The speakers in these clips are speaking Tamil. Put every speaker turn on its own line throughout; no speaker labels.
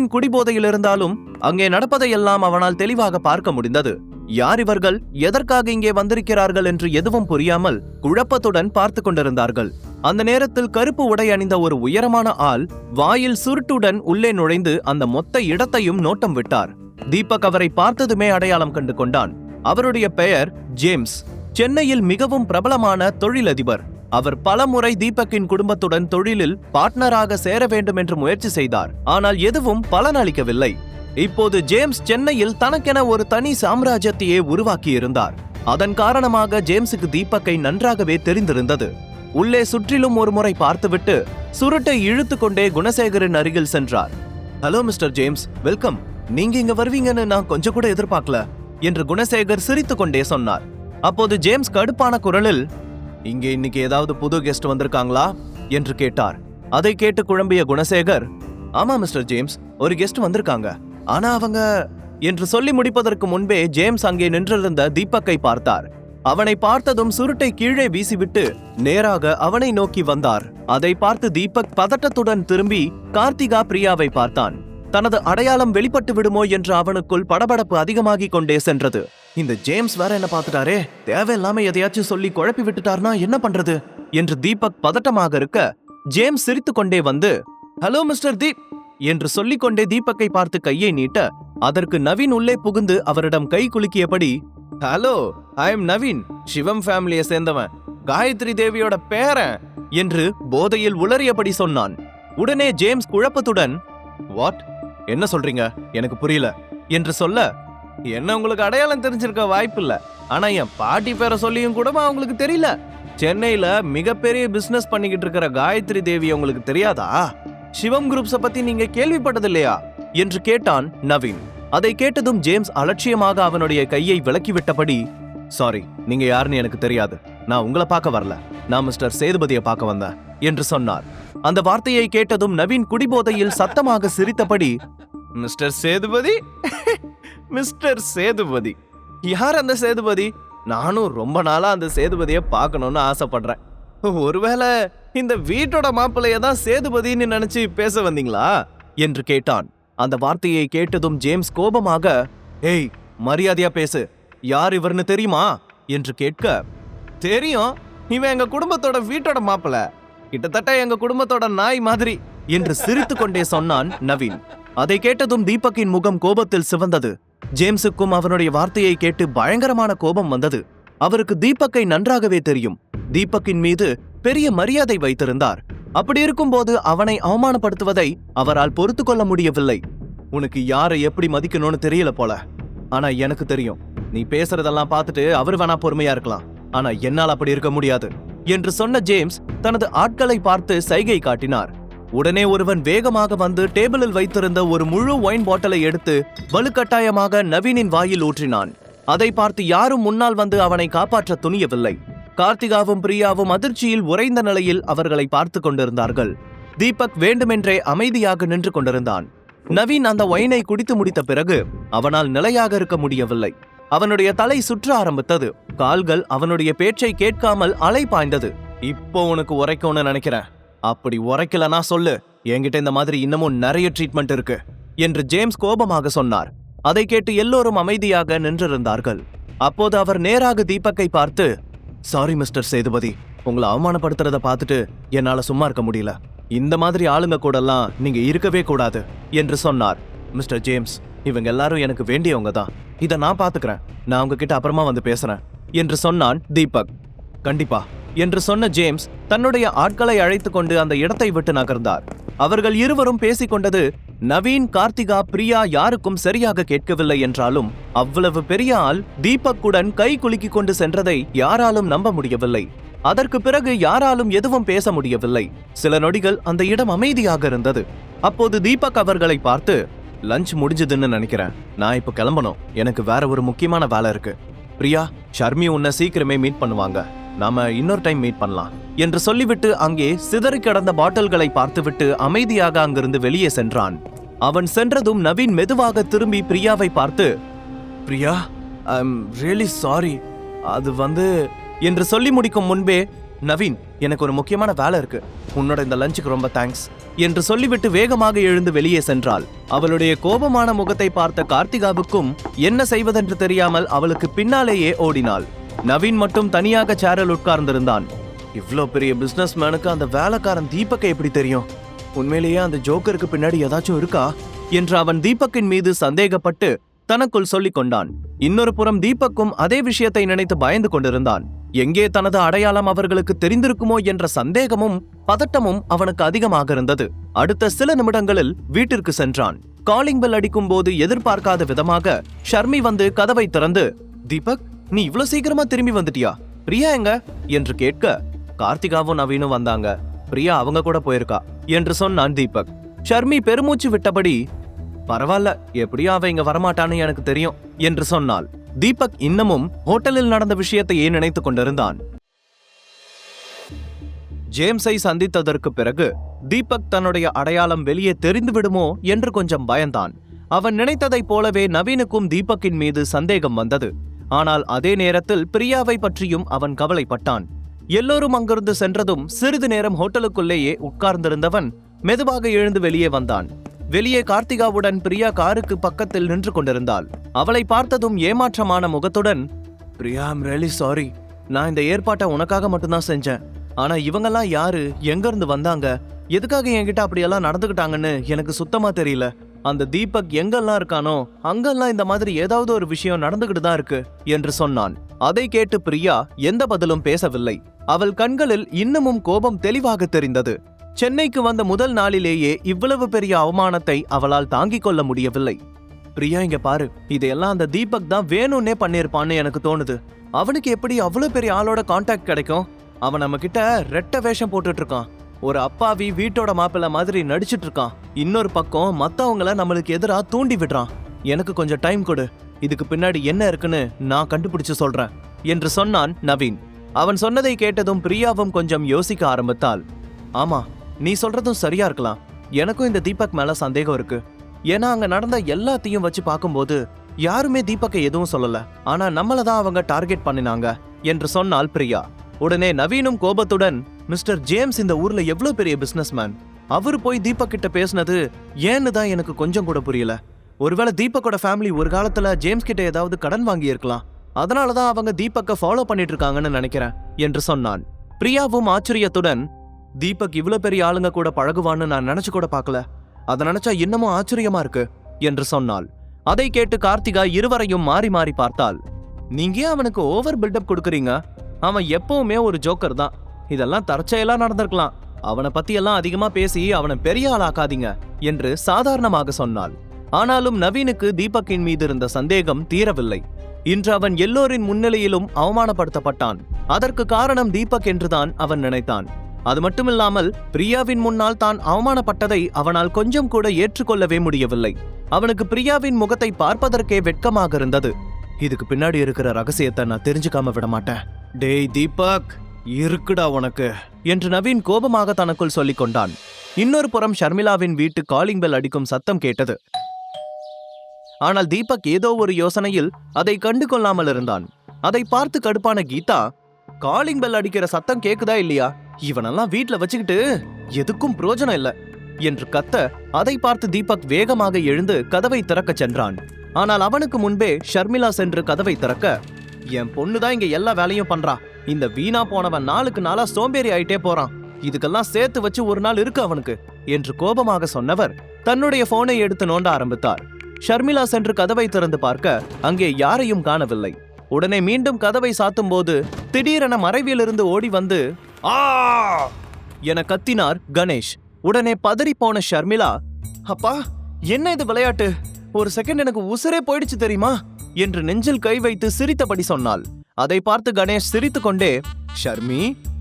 நவீன் குடிபோதையில் இருந்தாலும் அங்கே நடப்பதையெல்லாம் அவனால் தெளிவாக பார்க்க முடிந்தது. யார் இவர்கள், எதற்காக இங்கே வந்திருக்கிறார்கள் என்று எதுவும் புரியாமல் குழப்பத்துடன் பார்த்து கொண்டிருந்தார்கள். அந்த நேரத்தில் கருப்பு உடை அணிந்த ஒரு உயரமான ஆள் வாயில் சுருட்டுடன் உள்ளே நுழைந்து அந்த மொத்த இடத்தையும் நோட்டம் விட்டார். தீபக் அவரை பார்த்ததுமே அடையாளம் கண்டு கொண்டான். அவருடைய பெயர் ஜேம்ஸ். சென்னையில் மிகவும் பிரபலமான தொழிலதிபர். அவர் பலமுறை தீபக்கின் குடும்பத்துடன் தொழிலில் பார்ட்னராக சேர வேண்டும் என்று முயற்சி செய்தார். ஆனால் எதுவும் பலனளிக்கவில்லை. இப்போது ஜேம்ஸ் சென்னையில் தனக்கென ஒரு தனி சாம்ராஜ்யத்தையே உருவாக்கி இருந்தார். அதன் காரணமாக ஜேம்ஸுக்கு தீபக்கை நன்றாகவே தெரிந்திருந்தது. உள்ளே சுற்றிலும் ஒரு முறை பார்த்துவிட்டு சுருட்டை இழுத்து கொண்டே குணசேகரின் அருகில் சென்றார். Hello mister James, welcome. நீங்க இங்க வருவீங்கன்னு நான் கொஞ்சம் கூட எதிர்பார்க்கல என்று குணசேகர் சிரித்து கொண்டே சொன்னார். அப்போது ஜேம்ஸ் கடுப்பான குரலில், இங்கே இன்னைக்கு ஏதாவது புது கெஸ்ட் வந்திருக்காங்களா என்று கேட்டார். அதை கேட்டு குழம்பிய குணசேகர், ஆமா மிஸ்டர் ஜேம்ஸ், ஒரு கெஸ்ட் வந்திருக்காங்க. ஆனா அவங்க என்று சொல்லி முடிப்பதற்கு முன்பே ஜேம்ஸ் அங்கே நின்றிருந்த தீபக்கை பார்த்தார். அவனை பார்த்ததும் சுருட்டை கீழே வீசிவிட்டு நேராக அவனை நோக்கி வந்தார். அதை பார்த்து தீபக் பதட்டத்துடன் திரும்பி கார்த்திகா பிரியாவை பார்த்தான். தனது அடையாளம் வெளிப்பட்டு விடுமோ என்று அவனுக்குள் படபடப்பு அதிகமாகிக் கொண்டே சென்றது. இந்த ஜேம்ஸ் வேற என்ன பார்த்துட்டாரே, தேவையில்லாம எதையாச்சும் சொல்லி குழப்பி விட்டுட்டார்னா என்ன பண்றது என்று தீபக் பதட்டமாக இருக்க, ஜேம்ஸ் சிரித்து கொண்டே வந்து, ஹலோ மிஸ்டர் தீப் என்று சொல்லிக்கொண்டே தீபக்கை பார்த்து கையை நீட்ட, அதற்கு நவீன் உள்ளே புகுந்து அவரிடம் கை குலுக்கியபடி, ஹலோ, ஐ எம் நவீன், சிவம் ஃபேமிலியை சேர்ந்தவன், காயத்ரி தேவியோட பேரன் என்று போதையில் உளறியபடி சொன்னான். உடனே ஜேம்ஸ் குழப்பத்துடன், வாட், என்ன சொல்றீங்க, எனக்கு புரியல என்று சொல்ல, என்ன உங்களுக்கு அடையாளம் தெரிஞ்சிருக்க வாய்ப்பில்ல, ஆனா என் பாட்டி பேரை சொல்லியும் கூட அவங்களுக்கு தெரியல. சென்னையில மிகப்பெரிய பிசினஸ் பண்ணிக்கிட்டு இருக்கிற காயத்ரி தேவி உங்களுக்கு தெரியாதா? சிவம் குரூப்ஸ பத்தி நீங்க கேள்விப்பட்டது இல்லையா என்று கேட்டான் நவீன். அதை கேட்டதும் ஜேம்ஸ் அலட்சியமாக அவனுடைய கையை விலக்கிவிட்டபடி, சாரி, நீங்க யாருன்னு எனக்கு தெரியாது, நான் உங்களை பார்க்க வரல, நான் மிஸ்டர் சேதுபதியை பார்க்க வந்தேன் என்று சொன்னார். அந்த வார்த்தையை கேட்டதும் நவீன் குடிபோதையில் சத்தமாக சிரித்தபடி, மிஸ்டர் சேதுபதி, மிஸ்டர் சேதுபதி, யார் அந்த சேதுபதி? நானும் ரொம்ப நாளா அந்த சேதுபதியை பார்க்கணும்னு ஆசைப்படுறேன். ஒருவேளை இந்த வீட்டோட மாப்பிள்ளைய தான் சேதுபதினு நினைச்சு பேச வந்தீங்களா என்று கேட்டான். அந்த வார்த்தையை கேட்டதும் ஜேம்ஸ் கோபமாக, ஏய், மரியாதையா பேசு, யார் இவர்னு தெரியுமா என்று கேட்க, தெரியும், இவன் எங்க குடும்பத்தோட வீட்டோட மாப்பிள்ளை, கிட்டத்தட்ட எங்க குடும்பத்தோட நாய் மாதிரி என்று சிரித்து கொண்டே சொன்னான் நவீன். அதை கேட்டதும் தீபக்கின் முகம் கோபத்தில் சிவந்தது. ஜேம்ஸுக்கும் அவனுடைய வார்த்தையை கேட்டு பயங்கரமான கோபம் வந்தது. அவருக்கு தீபக்கை நன்றாகவே தெரியும். தீபக்கின் மீது பெரிய மரியாதை வைத்திருந்தார். அப்படி இருக்கும்போது அவனை அவமானப்படுத்துவதை அவரால் பொறுத்து கொள்ள முடியவில்லை. உனக்கு யாரை எப்படி மதிக்கணும்னு தெரியல போல, ஆனா எனக்கு தெரியும். நீ பேசுறதெல்லாம் பார்த்துட்டு அவர் வேணா பொறுமையா இருக்கலாம், ஆனா என்னால் அப்படி இருக்க முடியாது என்று சொன்ன ஜேம்ஸ் தனது ஆட்களை பார்த்து சைகை காட்டினார். உடனே ஒருவன் வேகமாக வந்து டேபிளில் வைத்திருந்த ஒரு முழு ஒயின் பாட்டிலை எடுத்து வலுக்கட்டாயமாக நவீனின் வாயில் ஊற்றினான். அதை பார்த்து யாரும் முன்னால் வந்து அவனை காப்பாற்ற துணியவில்லை. கார்த்திகாவும் பிரியாவும் அதிர்ச்சியில் உறைந்த நிலையில் அவர்களை பார்த்து கொண்டிருந்தார்கள். தீபக் வேண்டுமென்றே அமைதியாக நின்று கொண்டிருந்தான். நவீன் அந்த ஒயினை குடித்து முடித்த பிறகு அவனால் நிலையாக இருக்க முடியவில்லை. அவனுடைய தலை சுற்ற ஆரம்பித்தது. கால்கள் அவனுடைய பேச்சை கேட்காமல் அலை பாய்ந்தது. இப்போ உனக்கு உரைக்கும்னு நினைக்கிறேன், அப்படி உரைக்கலனா சொல்லு, என்கிட்ட இந்த மாதிரி இன்னமும் நிறைய ட்ரீட்மெண்ட் இருக்கு என்று ஜேம்ஸ் கோபமாக சொன்னார். அதை கேட்டு எல்லோரும் அமைதியாக நின்றிருந்தார்கள். அப்போது அவர் நேராக தீபக்கை பார்த்து, சாரி மிஸ்டர் சேதுபதி, உங்களை அவமானப்படுத்துறத பார்த்துட்டு என்னால சும்மா இருக்க முடியல. இந்த மாதிரி ஆளுங்க கூடலாம் நீங்க இருக்கவே கூடாது என்று சொன்னார். மிஸ்டர் ஜேம்ஸ், இவங்க எல்லாரும் எனக்கு வேண்டியவங்க தான், இதை நான் பாத்துக்கிறேன், நான் உங்ககிட்ட அப்புறமா வந்து பேசுறேன் என்று சொன்னான் தீபக். கண்டிப்பா என்று சொன்ன ஜேம்ஸ் தன்னுடைய ஆட்களை அழைத்து கொண்டு அந்த இடத்தை விட்டு நகர்ந்தார். அவர்கள் இருவரும் பேசிக்கொண்டது நவீன், கார்த்திகா, பிரியா யாருக்கும் சரியாக கேட்கவில்லை என்றாலும் அவ்வளவு பெரிய ஆள் தீபக்குடன் கை குலுக்கிக் கொண்டு சென்றதை யாராலும் நம்ப முடியவில்லை. அதற்கு பிறகு யாராலும் எதுவும் பேச முடியவில்லை. சில நொடிகள் அந்த இடம் அமைதியாக இருந்தது. அப்போது தீபக் அவர்களை பார்த்து, லஞ்ச் முடிஞ்சதுன்னு நினைக்கிறேன், நான் இப்ப கிளம்பணும், எனக்கு வேற ஒரு முக்கியமான வேலை இருக்கு. பிரியா, ஷர்மி உன்னை சீக்கிரமே மீட் பண்ணுவாங்க, நாம இன்னொரு டைம் மீட் பண்ணலாம் என்று சொல்லிவிட்டு அங்கே சிதறி கிடந்த பாட்டில்களை பார்த்துவிட்டு அமைதியாக அங்கிருந்து வெளியே சென்றான். அவன் சென்றதும் நவீன் மெதுவாக திரும்பி பிரியாவை பார்த்து, Priya, I am really sorry, அது என்று சொல்லி முடிக்கும் முன்பே, நவீன், எனக்கு ஒரு முக்கியமான வேலை இருக்கு, உன்னோட இந்த லஞ்சுக்கு ரொம்ப தேங்க்ஸ் என்று சொல்லிவிட்டு வேகமாக எழுந்து வெளியே சென்றாள். அவளுடைய கோபமான முகத்தை பார்த்த கார்த்திகாவுக்கும் என்ன செய்வதென்று தெரியாமல் அவளுக்கு பின்னாலேயே ஓடினாள். நவீன் மட்டும் தனியாக சேரில் உட்கார்ந்திருந்தான். இவ்ளோ பெரிய பிசினஸ் மேனுக்கு அந்த வேலைக்காரன் தீபக்கை எப்படி தெரியும்? உண்மையிலேயே அந்த ஜோக்கருக்கு பின்னாடி ஏதாச்சும் இருக்கா என்று அவன் தீபக்கின் மீது சந்தேகப்பட்டு தனக்குள் சொல்லிக் கொண்டான். இன்னொரு புறம் தீபக்கும் அதே விஷயத்தை நினைத்து பயந்து கொண்டிருந்தான். எங்கே தனது அடையாளம் அவர்களுக்கு தெரிந்திருக்குமோ என்ற சந்தேகமும் பதட்டமும் அவனுக்கு அதிகமாக இருந்தது. அடுத்த சில நிமிடங்களில் வீட்டிற்கு சென்றான். காலிங் பெல் அடிக்கும் போது எதிர்பார்க்காத விதமாக ஷர்மி வந்து கதவை திறந்து, தீபக், நீ இவ்வளவு சீக்கிரமா திரும்பி வந்துட்டியா? பிரியா எங்க என்று கேட்க, கார்த்திகாவும் நவீனும் வந்தாங்க, பிரியா அவங்க கூட போயிருக்கா என்று சொன்னான் தீபக். ஷர்மி பெருமூச்சு விட்டபடி, பரவாயில்ல, எப்படியும் அவ இங்க வரமாட்டான்னு எனக்கு தெரியும் என்று சொன்னாள். தீபக் இன்னமும் ஹோட்டலில் நடந்த விஷயத்தையே நினைத்துக் கொண்டிருந்தான். ஜேம்ஸை சந்தித்ததற்கு பிறகு தீபக் தன்னுடைய அடையாளம் வெளியே தெரிந்து விடுமோ என்று கொஞ்சம் பயந்தான். அவன் நினைத்ததைப் போலவே நவீனுக்கும் தீபக்கின் மீது சந்தேகம் வந்தது. ஆனால் அதே நேரத்தில் பிரியாவை பற்றியும் அவன் கவலைப்பட்டான். எல்லோரும் அங்கிருந்து சென்றதும் சிறிது நேரம் ஹோட்டலுக்குள்ளேயே உட்கார்ந்திருந்தவன் மெதுவாக எழுந்து வெளியே வந்தான். வெளியே கார்த்திகாவுடன் பிரியா காருக்கு பக்கத்தில் நின்று கொண்டிருந்தாள். அவளை பார்த்ததும் ஏமாற்றமான முகத்துடன், பிரியா, ஐம் ரியலி சாரி, நான் இந்த ஏற்பாட்டை உனக்காக மட்டும்தான் செஞ்சேன். ஆனா இவங்கெல்லாம் யாரு, எங்க இருந்து வந்தாங்க, எதுக்காக என்கிட்ட அப்படியெல்லாம் நடந்துகிட்டாங்கன்னு எனக்கு சுத்தமா தெரியல. அந்த தீபக் எங்கெல்லாம் இருக்கானோ அங்கெல்லாம் இந்த மாதிரி ஏதாவது ஒரு விஷயம் நடந்துகிட்டு தான் இருக்கு என்று சொன்னான். அதை கேட்டு பிரியா எந்த பதிலும் பேசவில்லை. அவள் கண்களில் இன்னமும் கோபம் தெளிவாக தெரிந்தது. சென்னைக்கு வந்த முதல் நாளிலேயே இவ்வளவு பெரிய அவமானத்தை அவளால் தாங்கிக் கொள்ள முடியவில்லை. பிரியா, இங்க பாரு, இதையெல்லாம் அந்த தீபக் தான் வேணும்னே பண்ணிருப்பான்னு எனக்கு தோணுது. அவனுக்கு எப்படி அவ்வளவு பெரிய ஆளோட கான்டாக்ட் கிடைக்கும்? அவன் நம்ம கிட்ட ரெட்ட வேஷம் போட்டுட்டு இருக்கான். ஒரு அப்பாவி வீட்டோட மாப்பிள்ள மாதிரி நடிச்சிட்டு இருக்கான். இன்னொரு பக்கம் மத்தவங்கள நம்மளுக்கு எதிரா தூண்டி விடுறான். எனக்கு கொஞ்சம் டைம் கொடு, இதுக்கு பின்னாடி என்ன இருக்குன்னு நான் கண்டுபிடிச்சு சொல்றேன் என்று சொன்னான் நவீன். அவன் சொன்னதை கேட்டதும் பிரியாவும் கொஞ்சம் யோசிக்க ஆரம்பித்தாள். ஆமா, நீ சொல்றதும் சரியா இருக்கலாம். எனக்கும் இந்த தீபக் மேல சந்தேகம் இருக்கு. ஏன்னா அங்க நடந்த எல்லாத்தையும் வச்சு பார்க்கும்போது யாருமே தீபக்கை எதுவும் சொல்லல. ஆனா நம்மளதான் அவங்க டார்கெட் பண்ணினாங்க என்று சொன்னாள் பிரியா. உடனே நவீனும் கோபத்துடன், மிஸ்டர் ஜேம்ஸ் இந்த ஊர்ல எவ்வளவு பெரிய பிசினஸ்மேன், அவரு போய் தீபக் கிட்ட பேசினது ஏன்னு தான் எனக்கு கொஞ்சம் கூட புரியல. ஒருவேளை தீபக்கோட ஃபேமிலி ஒரு காலத்துல ஜேம்ஸ் கிட்ட ஏதாவது கடன் வாங்கி இருக்கலாம். அதனாலதான் அவங்க தீபக்கை ஃபாலோ பண்ணிட்டு இருக்காங்கன்னு நினைக்கிறேன் என்று சொன்னான். பிரியாவும் ஆச்சரியத்துடன், தீபக் இவ்வளவு பெரிய ஆளுங்க கூட பழகுவான்னு நான் நினைச்சு கூட பார்க்கல. அதை நினைச்சா இன்னமும் ஆச்சரியமா இருக்கு என்று சொன்னாள். அதை கேட்டு கார்த்திகா இருவரையும் மாறி மாறி பார்த்தாள். நீங்க அவனுக்கு ஓவர் பில்டப் கொடுக்கறீங்க? அவன் எப்பவுமே ஒரு ஜோக்கர் தான். இதெல்லாம் தற்செயலா நடந்திருக்கலாம். அவனை பத்தி எல்லாம் அதிகமா பேசி அவனை பெரிய ஆளாக்காதீங்க என்று சாதாரணமாக சொன்னாள். ஆனாலும் நவீனுக்கு தீபக்கின் மீது இருந்த சந்தேகம் தீரவில்லை. இன்று அவன் எல்லோரின் முன்னிலையிலும் அவமானப்படுத்தப்பட்டான். அதற்கு காரணம் தீபக் என்றுதான் அவன் நினைத்தான். அது மட்டுமில்லாமல் பிரியாவின் முன்னால் தான் அவமானப்பட்டதை அவனால் கொஞ்சம் கூட ஏற்றுக்கொள்ளவே முடியவில்லை. அவனுக்கு பிரியாவின் முகத்தை பார்ப்பதற்கே வெட்கமாக இருந்தது. இதுக்கு பின்னாடி இருக்கிற ரகசியத்தை நான் தெரிஞ்சுக்காம விட மாட்டேன். டேய் தீபக், இருக்குடா உனக்கு என்று நவீன் கோபமாக தனக்குள் சொல்லிக் கொண்டான். இன்னொரு புறம் ஷர்மிளாவின் வீட்டு காலிங் பெல் அடிக்கும் சத்தம் கேட்டது. ஆனால் தீபக் ஏதோ ஒரு யோசனையில் அதை கண்டு கொள்ளாமல் இருந்தான். அதை பார்த்து கடுப்பான கீதா, காலிங் பெல் அடிக்கிற சத்தம் கேக்குதா இல்லையா? இவனெல்லாம் வீட்டுல வச்சுக்கிட்டு எதுக்கும் பிரயோஜனம் இல்ல என்று கத்த, அதை பார்த்து தீபக் வேகமாக எழுந்து கதவை திறக்க சென்றான். ஆனால் அவனுக்கு முன்பே ஷர்மிளா சென்று கதவை திறக்க, என் பொண்ணுதான் இங்க எல்லா வேலையும் பண்றா. இந்த வீணா போனவன் நாளுக்கு நாளா சோம்பேறி ஆயிட்டே போறான். இதுக்கெல்லாம் சேர்த்து வச்சு ஒரு நாள் இருக்கு அவனுக்கு என்று கோபமாக சொன்னவர் தன்னுடைய போனை எடுத்து நோண்ட ஆரம்பித்தார். ஷர்மிளா சென்று கதவை திறந்து பார்க்க அங்கே யாரையும் காணவில்லை. உடனே மீண்டும் கதவை சாத்தும் போது திடீரென மறைவிலிருந்து ஓடி வந்து ஆ என கத்தினார் கணேஷ். உடனே பதறி போன ஷர்மிளா, அப்பா, என்ன இது விளையாட்டு? ஒரு செகண்ட் எனக்கு உசுரே போயிடுச்சு தெரியுமா என்று நெஞ்சில் கை வைத்து சிரித்தபடி சொன்னாள். அதை பார்த்து கணேஷ் சிரித்து கொண்டே, ஷர்மி,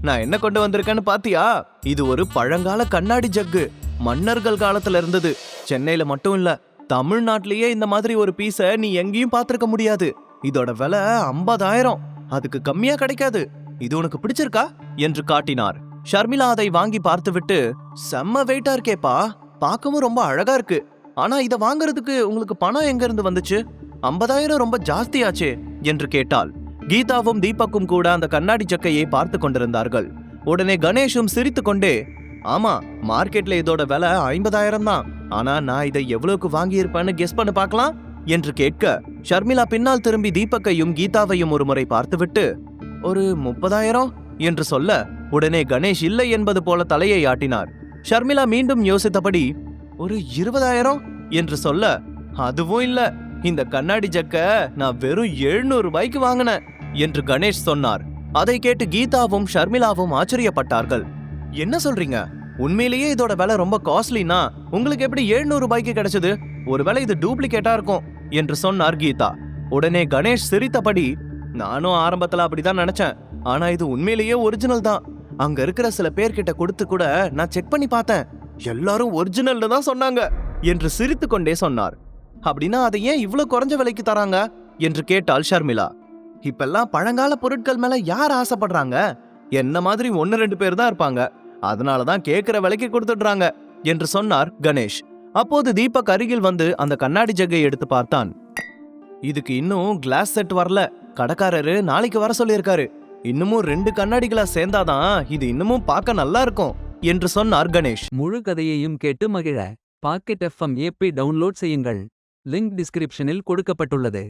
நான் என்ன கொண்டு வந்திருக்கேன்னு பாத்தியா? இது ஒரு பழங்கால கண்ணாடி ஜக்கு. மன்னர்கள் காலத்துல இருந்தது. சென்னையில மட்டும் இல்ல, தமிழ்நாட்டிலேயே இந்த மாதிரி ஒரு பீஸ நீ எங்கேயும் பார்த்திருக்க முடியாது. இதோட விலை 50,000. அதுக்கு கம்மியா கிடைக்காது. இது உனக்கு பிடிச்சிருக்கா என்று காட்டினார். ஷர்மிளா அதை வாங்கி பார்த்துவிட்டு, செம்ம வெயிட்டா இருக்கேப்பா, பார்க்கவும் ரொம்ப அழகா இருக்கு. ஆனா இதை வாங்குறதுக்கு உங்களுக்கு பணம் எங்க இருந்து வந்துச்சு? 50,000 ரொம்ப ஜாஸ்தியாச்சே என்று கேட்டாள். கீதாவும் தீபக்கும் கூட அந்த கண்ணாடி சக்கையை பார்த்து கொண்டிருந்தார்கள். உடனே கணேஷும் சிரித்து கொண்டே, ஆமா, மார்க்கெட்ல இதோட விலை 50,000 தான். ஆனா நான் இதை எவ்வளவுக்கு வாங்கியிருப்பேன்னு கெஸ் பண்ண பார்க்கலாம் என்று கேட்க, ஷர்மிளா பின்னால் திரும்பி தீபக்கையும் கீதாவையும் ஒரு முறை பார்த்துவிட்டு, ஒரு 30,000 என்று சொல்ல, உடனே கணேஷ் இல்லை என்பது போல தலையை ஆட்டினார். ஷர்மிளா மீண்டும் யோசித்தபடி, ஒரு 20,000 என்று சொல்ல, அதுவும் இல்ல, இந்த கண்ணாடி ஜக்க நான் வெறும் 700 ரூபாய்க்கு வாங்கினேன் என்று கணேஷ் சொன்னார். அதை கேட்டு கீதாவும் ஷர்மிளாவும் ஆச்சரியப்பட்டார்கள். என்ன சொல்றீங்க? உண்மையிலேயே இதோட விலை ரொம்ப காஸ்ட்லினா உங்களுக்கு எப்படி 700 ரூபாய்க்கு கிடைச்சது? ஒருவேளை இது டூப்ளிகேட்டா இருக்கும் என்று சொன்னார் கீதா. உடனே கணேஷ் சிரித்தபடி, நானும் ஆரம்பத்துல அப்படிதான் நினைச்சேன். ஆனா இது உண்மையிலேயே ஒரிஜினல் தான். அங்க இருக்கிற சில பேர்கிட்ட கொடுத்து கூட நான் செக் பண்ணி பார்த்தேன். எல்லாரும் ஒரிஜினல்னு தான் சொன்னாங்க என்று சிரித்து கொண்டே சொன்னார். அப்படின்னா அதை ஏன் இவ்வளவு குறைஞ்ச விலைக்கு தராங்க என்று கேட்டாள் ஷர்மிளா. இப்பெல்லாம் பழங்கால பொருட்கள் மேல யார் ஆசைப்படுறாங்க? என்ன மாதிரி 1-2 பேர் தான் இருப்பாங்க. அதனாலதான் கேட்கிற விலைக்கு கொடுத்துடுறாங்க என்று சொன்னார் கணேஷ். அப்போது தீபக் அருகில் வந்து அந்த கண்ணாடி ஜக்கை எடுத்து பார்த்தான். இதுக்கு இன்னும் கிளாஸ் செட் வரல. கடைக்காரரு நாளைக்கு வர சொல்லியிருக்காரு. இன்னமும் 2 கண்ணாடிகளா சேர்ந்தாதான் இது இன்னமும் பார்க்க நல்லா இருக்கும் என்று சொன்னார் கணேஷ்.
முழு கதையையும் கேட்டு மகிழ பாக்கெட் FM ஏபி டவுன்லோட் செய்யுங்கள். லிங்க் டிஸ்கிரிப்ஷனில் கொடுக்கப்பட்டுள்ளது.